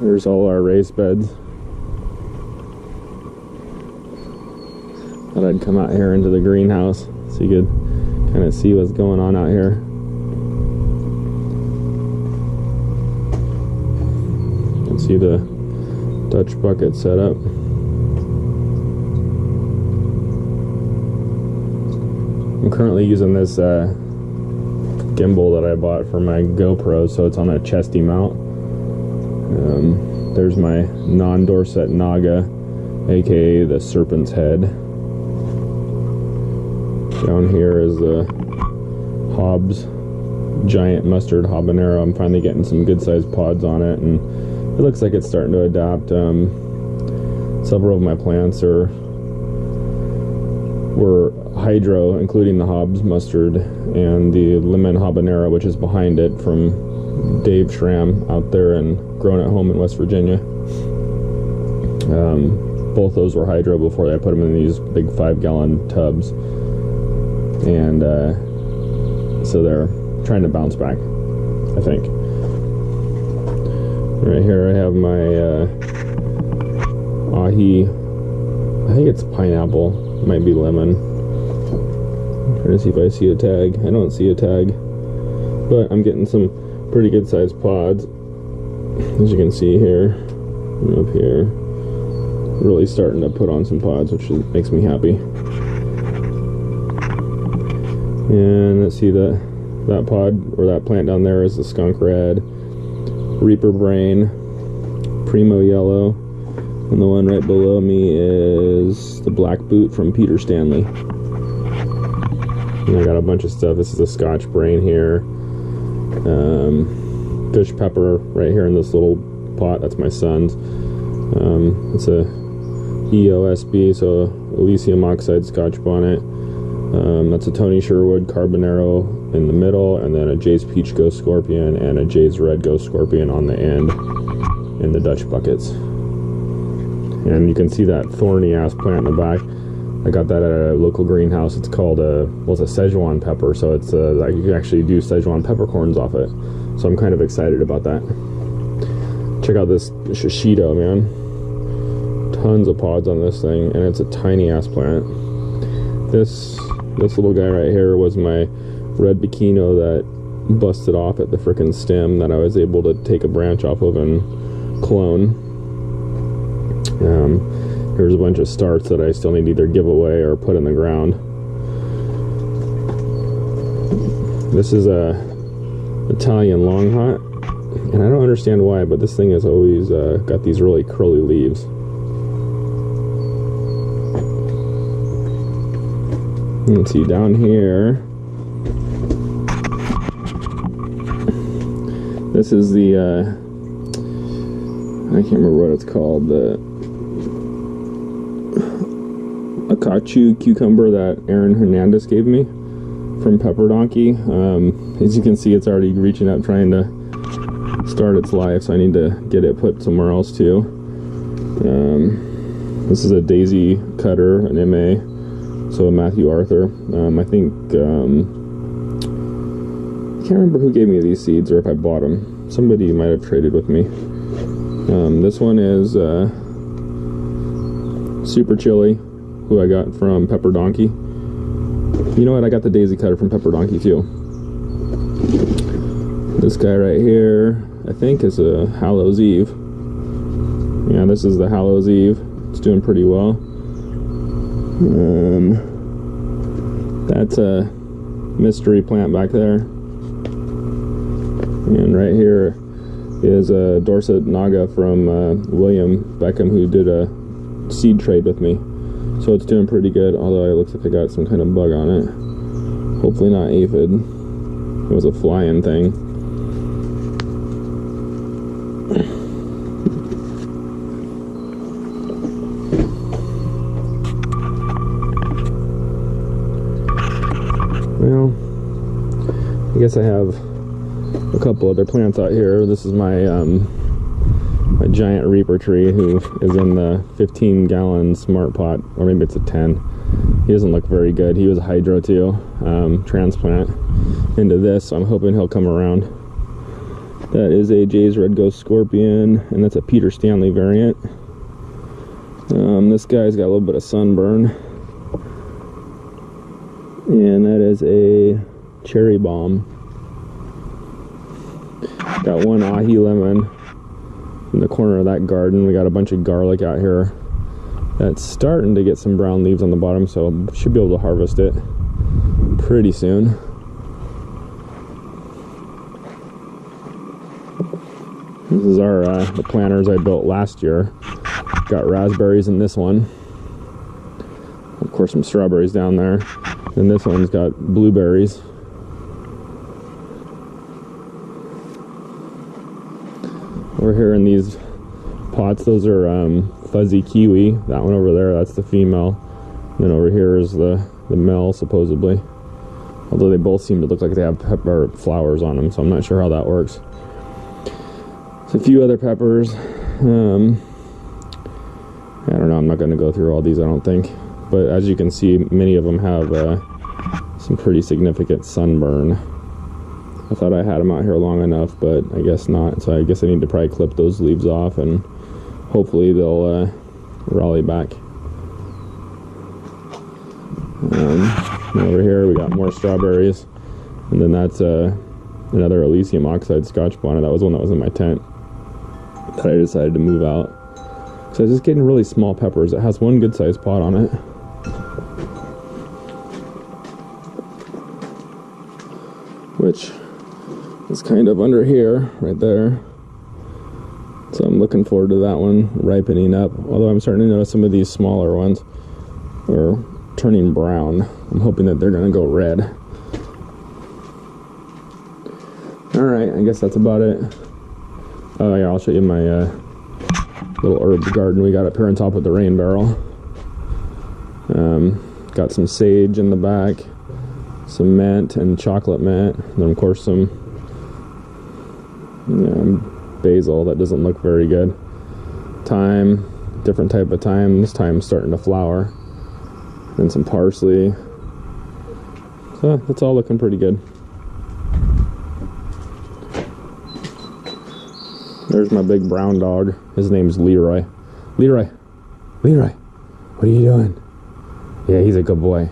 There's all our raised beds. Thought I'd come out here into the greenhouse so you could kind of see what's going on out here. You can see the Dutch bucket set up. I'm currently using this gimbal that I bought for my GoPro, so it's on a chesty mount. There's my non-Dorset Naga, aka the Serpent's Head. Down here is the Hobbs giant mustard habanero. I'm finally getting some good sized pods on it, and it looks like it's starting to adapt. Several of my plants were hydro, including the Hobbs mustard and the lemon habanero, which is behind it, from Dave Schramm out there and Grown at Home in West Virginia. Both those were hydro before I put them in these big 5-gallon tubs, and so they're trying to bounce back, I think. Right here I have my ahi. I think it's pineapple, might be lemon. I'm trying to see if I see a tag. I don't see a tag, but I'm getting some pretty good sized pods, as you can see here and up here. Really starting to put on some pods, which makes me happy. And let's see, that pod or that plant down there is the skunk red, Reaper Brain, Primo Yellow, and the one right below me is the Black Boot from Peter Stanley. And I got a bunch of stuff. This is a Scotch Brain here, fish pepper right here in this little pot. That's my son's. It's a EOSB, so Elysium Oxide Scotch Bonnet. That's a Tony Sherwood Carbonero in the middle, and then a Jay's Peach Ghost Scorpion and a Jay's Red Ghost Scorpion on the end in the Dutch buckets. And you can see that thorny ass plant in the back. I got that at a local greenhouse. It's called it's a Szechuan pepper, so it's like you can actually do Szechuan peppercorns off it. So I'm kind of excited about that. Check out this shishito, man. Tons of pods on this thing, and it's a tiny ass plant. This little guy right here was my red Bikino that busted off at the frickin' stem that I was able to take a branch off of and clone. Here's a bunch of starts that I still need to either give away or put in the ground. This is a Italian long hot, and I don't understand why, but this thing has always got these really curly leaves. Let's see, down here, this is the, I can't remember what it's called, the Akachu cucumber that Aaron Hernandez gave me from Pepper Donkey. As you can see, it's already reaching up trying to start its life, so I need to get it put somewhere else too. This is a daisy cutter, an MA. So Matthew Arthur. I think, I can't remember who gave me these seeds or if I bought them. Somebody might have traded with me. This one is Super Chili, who I got from Pepper Donkey. You know what? I got the daisy cutter from Pepper Donkey too. This guy right here, I think, is a Hallows Eve. Yeah, this is the Hallows Eve. It's doing pretty well. That's a mystery plant back there, and right here is a Dorset Naga from William Beckham, who did a seed trade with me. So it's doing pretty good, although it looks like I got some kind of bug on it. Hopefully not aphid. It was a flying thing. Well, I guess I have a couple other plants out here. This is my my giant Reaper tree, who is in the 15-gallon smart pot, or maybe it's a 10. He doesn't look very good. He was a hydro too, transplant into this, so I'm hoping he'll come around. That is a Jay's Red Ghost Scorpion, and that's a Peter Stanley variant. This guy's got a little bit of sunburn. And that is a Cherry Bomb. Got one ahi lemon in the corner of that garden. We got a bunch of garlic out here that's starting to get some brown leaves on the bottom, so should be able to harvest it pretty soon. This is our the planters I built last year. Got raspberries in this one. Of course, some strawberries down there. And this one's got blueberries. Over here in these pots, those are fuzzy kiwi. That one over there, that's the female. And then over here is the male, supposedly. Although they both seem to look like they have pepper flowers on them, so I'm not sure how that works. There's a few other peppers. I don't know, I'm not going to go through all these, I don't think. But as you can see, many of them have some pretty significant sunburn. I thought I had them out here long enough, but I guess not. So I guess I need to probably clip those leaves off, and hopefully they'll rally back. Over here we got more strawberries, and then that's another Elysium Oxide Scotch bonnet. That was one that was in my tent that I decided to move out. So I was just getting really small peppers. It has one good sized pot on it. Which is kind of under here, right there. So I'm looking forward to that one ripening up. Although I'm starting to notice some of these smaller ones are turning brown. I'm hoping that they're gonna go red. Alright, I guess that's about it. Oh yeah, I'll show you my little herbs garden we got up here on top of the rain barrel. Got some sage in the back, some mint and chocolate mint, and then of course some basil that doesn't look very good. Thyme, different type of thyme. This thyme's starting to flower. And some parsley. So that's all looking pretty good. There's my big brown dog. His name's Leroy. Leroy, what are you doing? Yeah, he's a good boy.